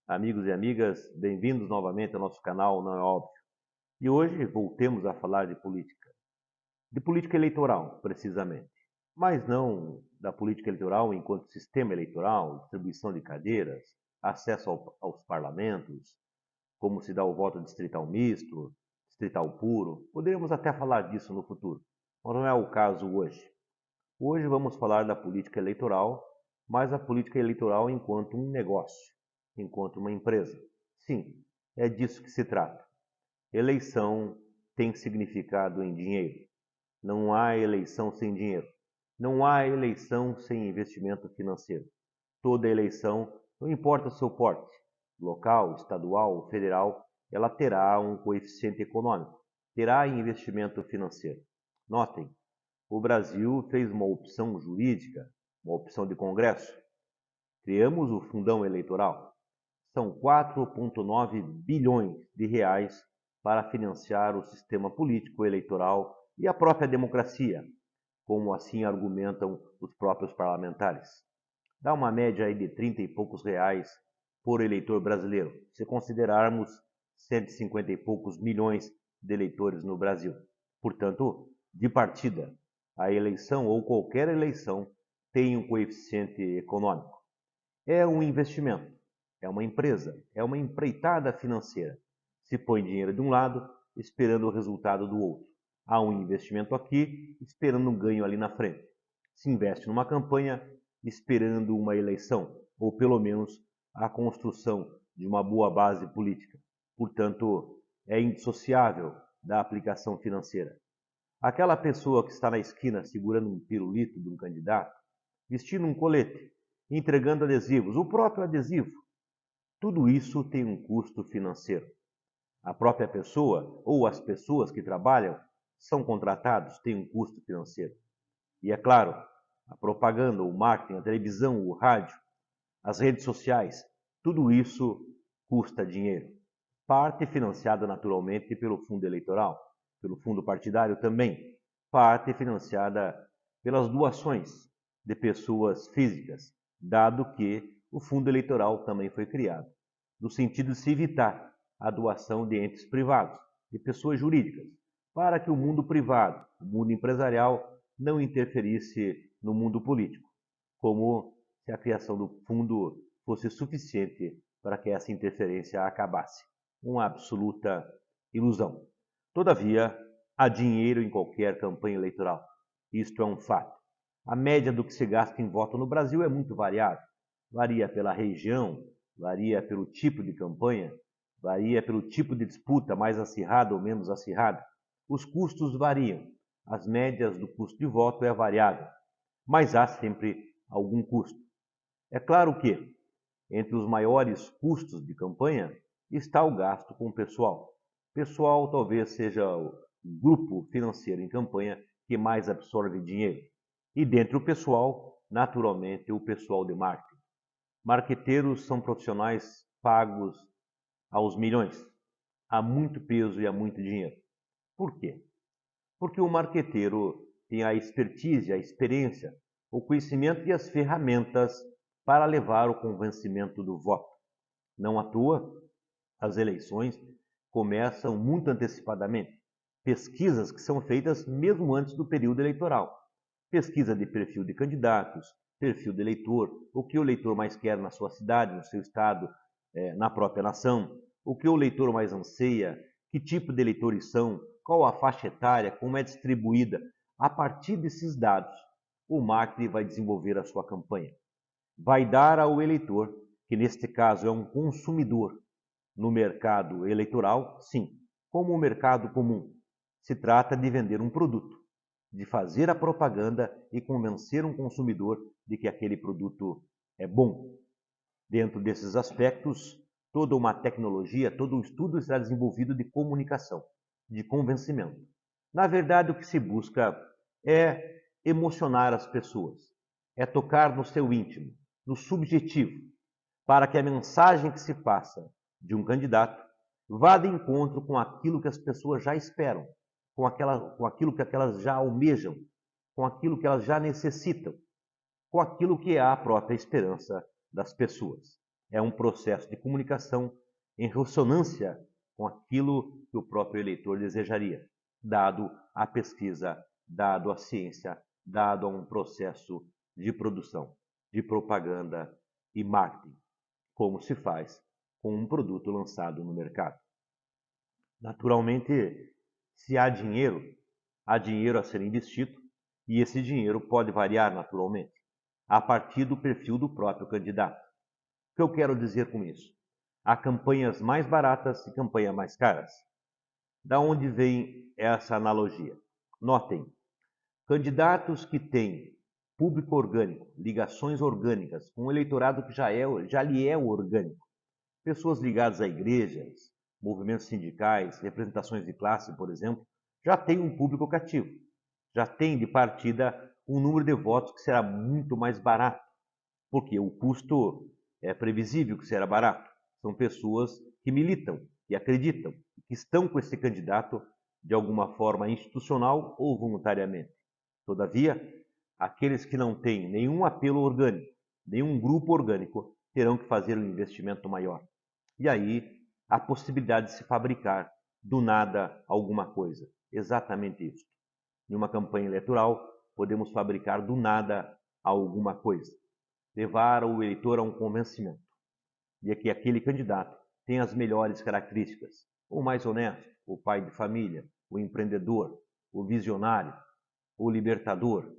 Amigos e amigas, bem-vindos novamente ao nosso canal Não é Óbvio. E hoje voltemos a falar de política eleitoral, precisamente. Mas não da política eleitoral enquanto sistema eleitoral, distribuição de cadeiras, acesso aos parlamentos, como se dá o voto distrital misto, distrital puro. Poderíamos até falar disso no futuro, mas não é o caso hoje. Hoje vamos falar da política eleitoral, mas a política eleitoral enquanto um negócio, enquanto uma empresa. Sim, é disso que se trata. Eleição tem significado em dinheiro. Não há eleição sem dinheiro. Não há eleição sem investimento financeiro. Toda eleição, não importa o seu porte, local, estadual, federal, ela terá um coeficiente econômico, terá investimento financeiro. Notem, o Brasil fez uma opção jurídica, uma opção de Congresso. Criamos o fundão eleitoral. São 4,9 bilhões de reais para financiar o sistema político eleitoral e a própria democracia, como assim argumentam os próprios parlamentares. Dá uma média aí de 30 e poucos reais por eleitor brasileiro, se considerarmos 150 e poucos milhões de eleitores no Brasil. Portanto, de partida, a eleição ou qualquer eleição tem um coeficiente econômico. É um investimento, é uma empresa, é uma empreitada financeira. Se põe dinheiro de um lado, esperando o resultado do outro. Há um investimento aqui, esperando um ganho ali na frente. Se investe numa campanha, esperando uma eleição, ou pelo menos a construção de uma boa base política. Portanto, é indissociável da aplicação financeira. Aquela pessoa que está na esquina segurando um pirulito de um candidato, vestindo um colete, entregando adesivos, o próprio adesivo, tudo isso tem um custo financeiro. A própria pessoa ou as pessoas que trabalham são contratados, têm um custo financeiro. E é claro, a propaganda, o marketing, a televisão, o rádio, as redes sociais, tudo isso custa dinheiro. Parte financiada naturalmente pelo fundo eleitoral, pelo fundo partidário também. Parte financiada pelas doações de pessoas físicas, dado que o fundo eleitoral também foi criado, no sentido de se evitar a doação de entes privados, de pessoas jurídicas, para que o mundo privado, o mundo empresarial, não interferisse no mundo político, como se a criação do fundo fosse suficiente para que essa interferência acabasse. Uma absoluta ilusão. Todavia, há dinheiro em qualquer campanha eleitoral. Isto é um fato. A média do que se gasta em voto no Brasil é muito variável. Varia pela região, varia pelo tipo de campanha, varia pelo tipo de disputa, mais acirrada ou menos acirrada. Os custos variam. As médias do custo de voto é variável, mas há sempre algum custo. É claro que, entre os maiores custos de campanha, está o gasto com o pessoal. Pessoal talvez seja o grupo financeiro em campanha que mais absorve dinheiro. E dentre o pessoal, naturalmente, o pessoal de marketing. Marqueteiros são profissionais pagos aos milhões. Há muito peso e há muito dinheiro. Por quê? Porque o marqueteiro tem a expertise, a experiência, o conhecimento e as ferramentas para levar o convencimento do voto. Não à toa, as eleições começam muito antecipadamente. Pesquisas que são feitas mesmo antes do período eleitoral. Pesquisa de perfil de candidatos, perfil de eleitor, o que o eleitor mais quer na sua cidade, no seu estado, na própria nação, o que o eleitor mais anseia, que tipo de eleitores são, qual a faixa etária, como é distribuída. A partir desses dados, o marketing vai desenvolver a sua campanha. Vai dar ao eleitor, que neste caso é um consumidor no mercado eleitoral, sim, como o mercado comum. Se trata de vender um produto, de fazer a propaganda e convencer um consumidor de que aquele produto é bom. Dentro desses aspectos, toda uma tecnologia, todo um estudo está desenvolvido de comunicação, de convencimento. Na verdade, o que se busca é emocionar as pessoas, é tocar no seu íntimo, no subjetivo, para que a mensagem que se passa de um candidato vá de encontro com aquilo que as pessoas já esperam, com aquilo que elas já almejam, com aquilo que elas já necessitam, com aquilo que é a própria esperança das pessoas. É um processo de comunicação em ressonância com aquilo que o próprio eleitor desejaria, dado a pesquisa, dado a ciência, dado a um processo de produção, de propaganda e marketing, como se faz com um produto lançado no mercado. Naturalmente, se há dinheiro a ser investido, e esse dinheiro pode variar naturalmente, a partir do perfil do próprio candidato. O que eu quero dizer com isso? Há campanhas mais baratas e campanhas mais caras. Da onde vem essa analogia? Notem, candidatos que têm público orgânico, ligações orgânicas, com um eleitorado que já lhe é orgânico, pessoas ligadas a igrejas, movimentos sindicais, representações de classe, por exemplo, já têm um público cativo, já tem de partida um número de votos que será muito mais barato, porque o custo é previsível que será barato. São pessoas que militam, que acreditam, que estão com esse candidato de alguma forma institucional ou voluntariamente. Todavia, aqueles que não têm nenhum apelo orgânico, nenhum grupo orgânico, terão que fazer um investimento maior. E aí, a possibilidade de se fabricar do nada alguma coisa. Exatamente isso. Em uma campanha eleitoral, podemos fabricar do nada alguma coisa. Levar o eleitor a um convencimento de que aquele candidato tem as melhores características. O mais honesto, o pai de família, o empreendedor, o visionário, o libertador,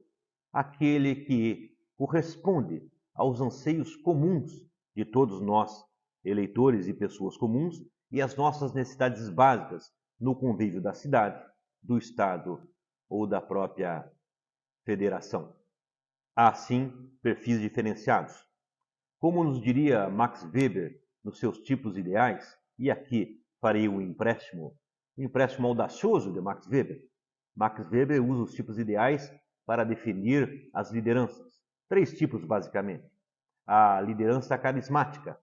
aquele que corresponde aos anseios comuns de todos nós, eleitores e pessoas comuns, e às nossas necessidades básicas no convívio da cidade, do Estado ou da própria federação. Há, sim, perfis diferenciados. Como nos diria Max Weber nos seus tipos ideais, e aqui farei um empréstimo audacioso de Max Weber. Max Weber usa os tipos ideais para definir as lideranças. 3 tipos, basicamente. A liderança carismática,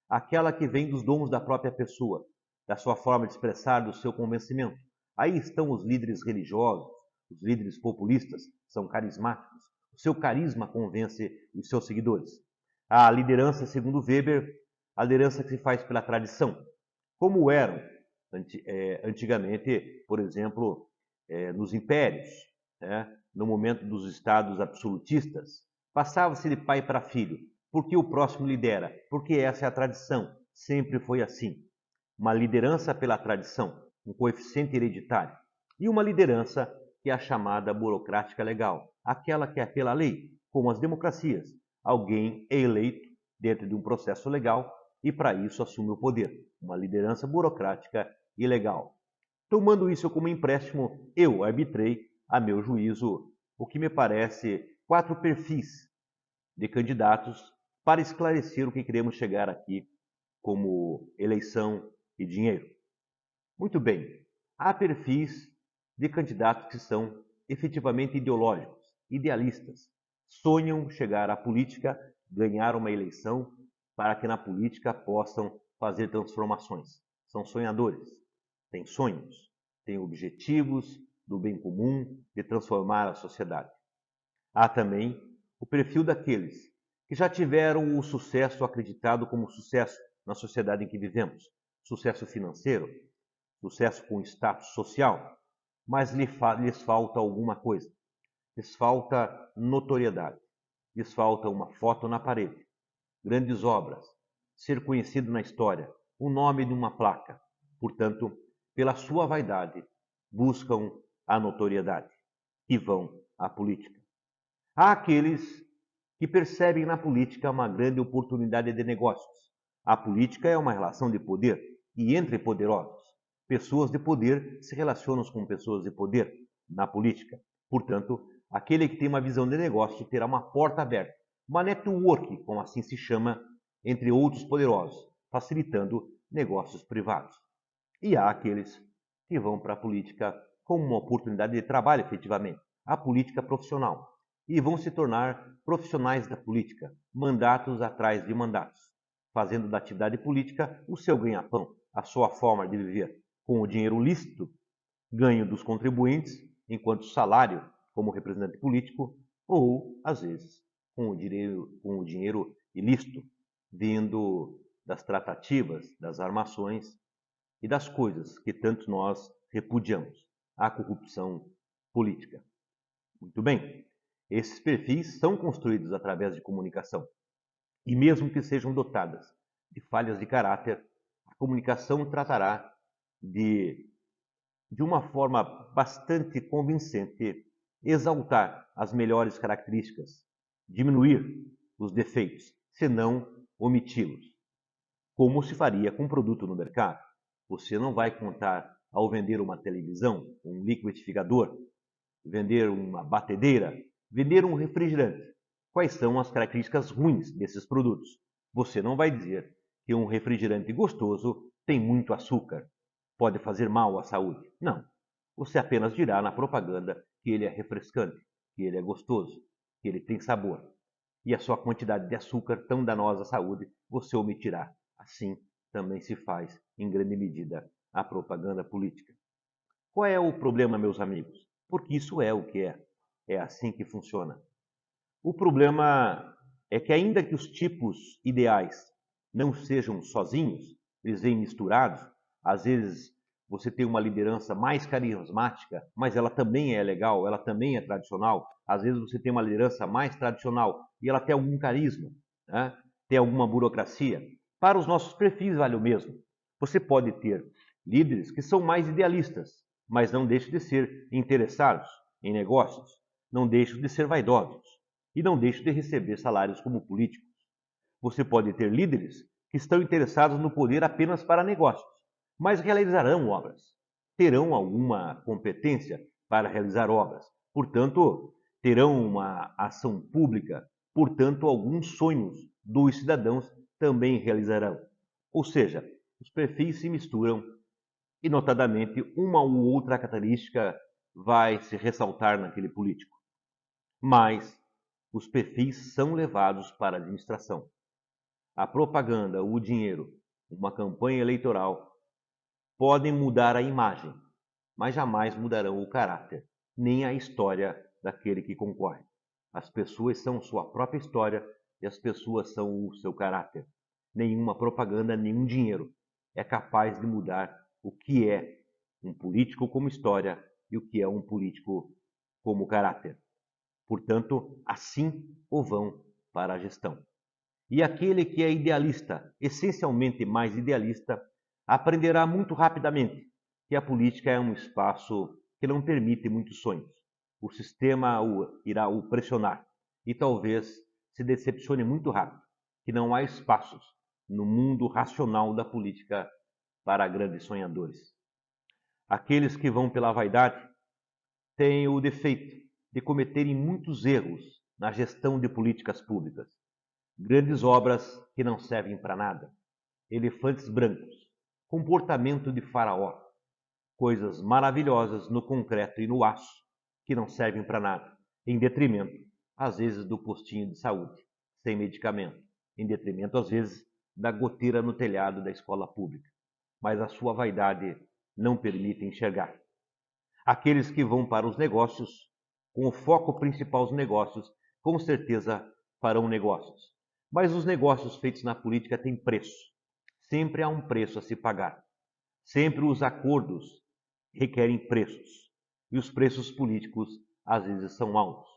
aquela que vem dos dons da própria pessoa, da sua forma de expressar, do seu convencimento. Aí estão os líderes religiosos, os líderes populistas, são carismáticos. O seu carisma convence os seus seguidores. A liderança, segundo Weber, a liderança que se faz pela tradição, como eram antigamente, por exemplo, nos impérios, no momento dos estados absolutistas, passava-se de pai para filho, porque o próximo lidera, porque essa é a tradição, sempre foi assim. Uma liderança pela tradição, um coeficiente hereditário, e uma liderança que é a chamada burocrática legal, aquela que é pela lei, como as democracias. Alguém é eleito dentro de um processo legal e para isso assume o poder, uma liderança burocrática e legal. Tomando isso como empréstimo, eu arbitrei, a meu juízo, o que me parece 4 perfis de candidatos para esclarecer o que queremos chegar aqui como eleição e dinheiro. Muito bem, há perfis de candidatos que são efetivamente ideológicos, idealistas, sonham chegar à política, ganhar uma eleição para que na política possam fazer transformações. São sonhadores, têm sonhos, têm objetivos do bem comum, de transformar a sociedade. Há também o perfil daqueles que já tiveram o sucesso acreditado como sucesso na sociedade em que vivemos. Sucesso financeiro, sucesso com status social, mas lhes falta alguma coisa. Lhes falta notoriedade, lhes falta uma foto na parede, grandes obras, ser conhecido na história, o nome de uma placa. Portanto, pela sua vaidade, buscam a notoriedade e vão à política. Há aqueles que percebem na política uma grande oportunidade de negócios. A política é uma relação de poder e entre poderosos. Pessoas de poder se relacionam com pessoas de poder na política. Portanto, aquele que tem uma visão de negócio terá uma porta aberta, uma network, como assim se chama, entre outros poderosos, facilitando negócios privados. E há aqueles que vão para a política como uma oportunidade de trabalho, efetivamente, a política profissional, e vão se tornar profissionais da política, mandatos atrás de mandatos, fazendo da atividade política o seu ganha-pão, a sua forma de viver, com o dinheiro lícito, ganho dos contribuintes, enquanto salário como representante político, ou, às vezes, com o dinheiro ilícito, vindo das tratativas, das armações e das coisas que tanto nós repudiamos, a corrupção política. Muito bem, esses perfis são construídos através de comunicação. E mesmo que sejam dotadas de falhas de caráter, a comunicação tratará de uma forma bastante convincente, exaltar as melhores características, diminuir os defeitos, se não omiti-los. Como se faria com um produto no mercado. Você não vai contar, ao vender uma televisão, um liquidificador, vender uma batedeira, vender um refrigerante. Quais são as características ruins desses produtos? Você não vai dizer que um refrigerante gostoso tem muito açúcar, pode fazer mal à saúde. Não. Você apenas dirá na propaganda que ele é refrescante, que ele é gostoso, que ele tem sabor. E a sua quantidade de açúcar tão danosa à saúde, você omitirá. Assim também se faz, em grande medida, a propaganda política. Qual é o problema, meus amigos? Porque isso é o que é. É assim que funciona. O problema é que, ainda que os tipos ideais não sejam sozinhos, eles vêm misturados. Às vezes você tem uma liderança mais carismática, mas ela também é legal, ela também é tradicional. Às vezes você tem uma liderança mais tradicional e ela tem algum carisma, né? Tem alguma burocracia. Para os nossos perfis vale o mesmo. Você pode ter líderes que são mais idealistas, mas não deixam de ser interessados em negócios, não deixam de ser vaidosos e não deixam de receber salários como políticos. Você pode ter líderes que estão interessados no poder apenas para negócios, mas realizarão obras, terão alguma competência para realizar obras, portanto, terão uma ação pública, portanto, alguns sonhos dos cidadãos também realizarão. Ou seja, os perfis se misturam e, notadamente, uma ou outra característica vai se ressaltar naquele político. Mas os perfis são levados para a administração. A propaganda, o dinheiro, uma campanha eleitoral podem mudar a imagem, mas jamais mudarão o caráter, nem a história daquele que concorre. As pessoas são sua própria história e as pessoas são o seu caráter. Nenhuma propaganda, nenhum dinheiro é capaz de mudar o que é um político como história e o que é um político como caráter. Portanto, assim o vão para a gestão. E aquele que é idealista, essencialmente mais idealista, aprenderá muito rapidamente que a política é um espaço que não permite muitos sonhos. O sistema irá o pressionar e talvez se decepcione muito rápido, que não há espaços no mundo racional da política para grandes sonhadores. Aqueles que vão pela vaidade têm o defeito de cometerem muitos erros na gestão de políticas públicas. Grandes obras que não servem para nada, elefantes brancos, comportamento de faraó, coisas maravilhosas no concreto e no aço que não servem para nada, em detrimento, às vezes, do postinho de saúde, sem medicamento, em detrimento, às vezes, da goteira no telhado da escola pública. Mas a sua vaidade não permite enxergar. Aqueles que vão para os negócios, com o foco principal os negócios, com certeza farão negócios. Mas os negócios feitos na política têm preço. Sempre há um preço a se pagar. Sempre os acordos requerem preços. E os preços políticos, às vezes, são altos.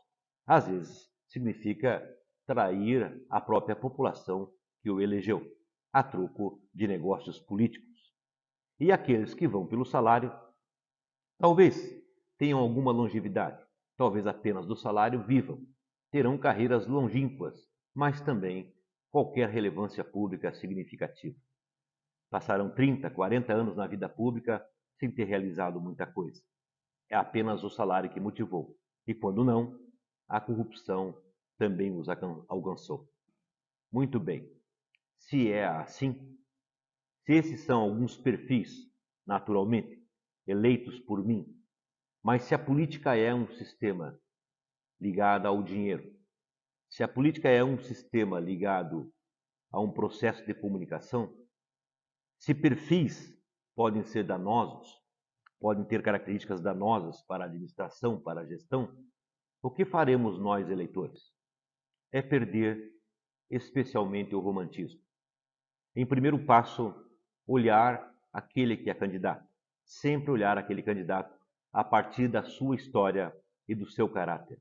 Às vezes, significa trair a própria população que o elegeu, a troco de negócios políticos. E aqueles que vão pelo salário, talvez tenham alguma longevidade, talvez apenas do salário vivam, terão carreiras longínquas, mas também qualquer relevância pública significativa. Passarão 30, 40 anos na vida pública sem ter realizado muita coisa. É apenas o salário que motivou. E quando não, a corrupção também os alcançou. Muito bem. Se é assim, se esses são alguns perfis, naturalmente, eleitos por mim, mas se a política é um sistema ligado ao dinheiro, se a política é um sistema ligado a um processo de comunicação, se perfis podem ser danosos, podem ter características danosas para a administração, para a gestão, o que faremos nós, eleitores? É perder especialmente o romantismo. Em primeiro passo, olhar aquele que é candidato. Sempre olhar aquele candidato a partir da sua história e do seu caráter.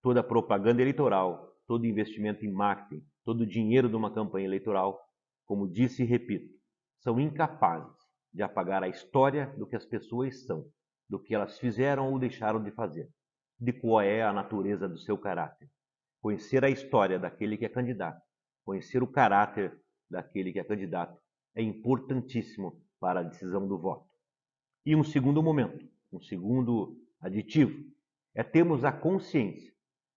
Toda propaganda eleitoral, todo investimento em marketing, todo o dinheiro de uma campanha eleitoral, como disse e repito, são incapazes de apagar a história do que as pessoas são, do que elas fizeram ou deixaram de fazer, de qual é a natureza do seu caráter. Conhecer a história daquele que é candidato, conhecer o caráter daquele que é candidato, é importantíssimo para a decisão do voto. E um segundo momento, um segundo aditivo, é termos a consciência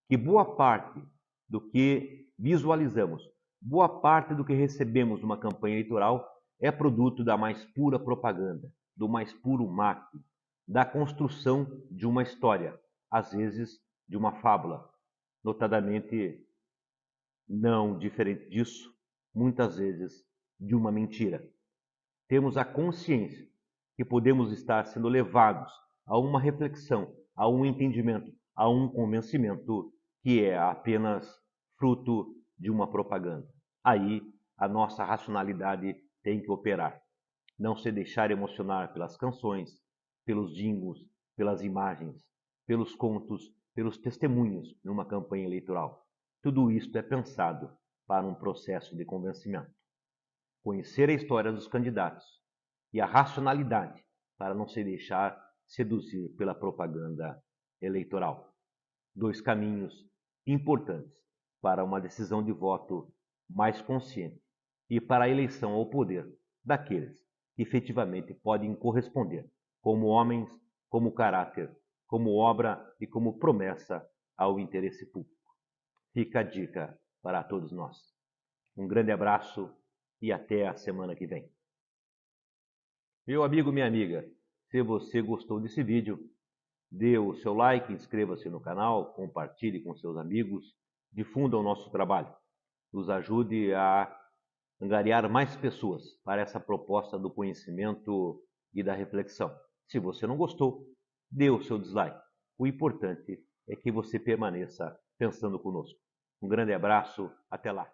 que boa parte do que visualizamos, boa parte do que recebemos numa campanha eleitoral é produto da mais pura propaganda, do mais puro marketing, da construção de uma história, às vezes de uma fábula, notadamente, não diferente disso, muitas vezes de uma mentira. Temos a consciência que podemos estar sendo levados a uma reflexão, a um entendimento, a um convencimento que é apenas fruto de uma propaganda. Aí a nossa racionalidade tem que operar. Não se deixar emocionar pelas canções, pelos jingles, pelas imagens, pelos contos, pelos testemunhos numa campanha eleitoral. Tudo isto é pensado para um processo de convencimento. Conhecer a história dos candidatos e a racionalidade para não se deixar seduzir pela propaganda eleitoral. Dois caminhos importantes para uma decisão de voto mais consciente e para a eleição ao poder daqueles que efetivamente podem corresponder como homens, como caráter, como obra e como promessa ao interesse público. Fica a dica para todos nós. Um grande abraço e até a semana que vem. Meu amigo, minha amiga, se você gostou desse vídeo, dê o seu like, inscreva-se no canal, compartilhe com seus amigos, difunda o nosso trabalho. Nos ajude a angariar mais pessoas para essa proposta do conhecimento e da reflexão. Se você não gostou, dê o seu dislike. O importante é que você permaneça pensando conosco. Um grande abraço, até lá.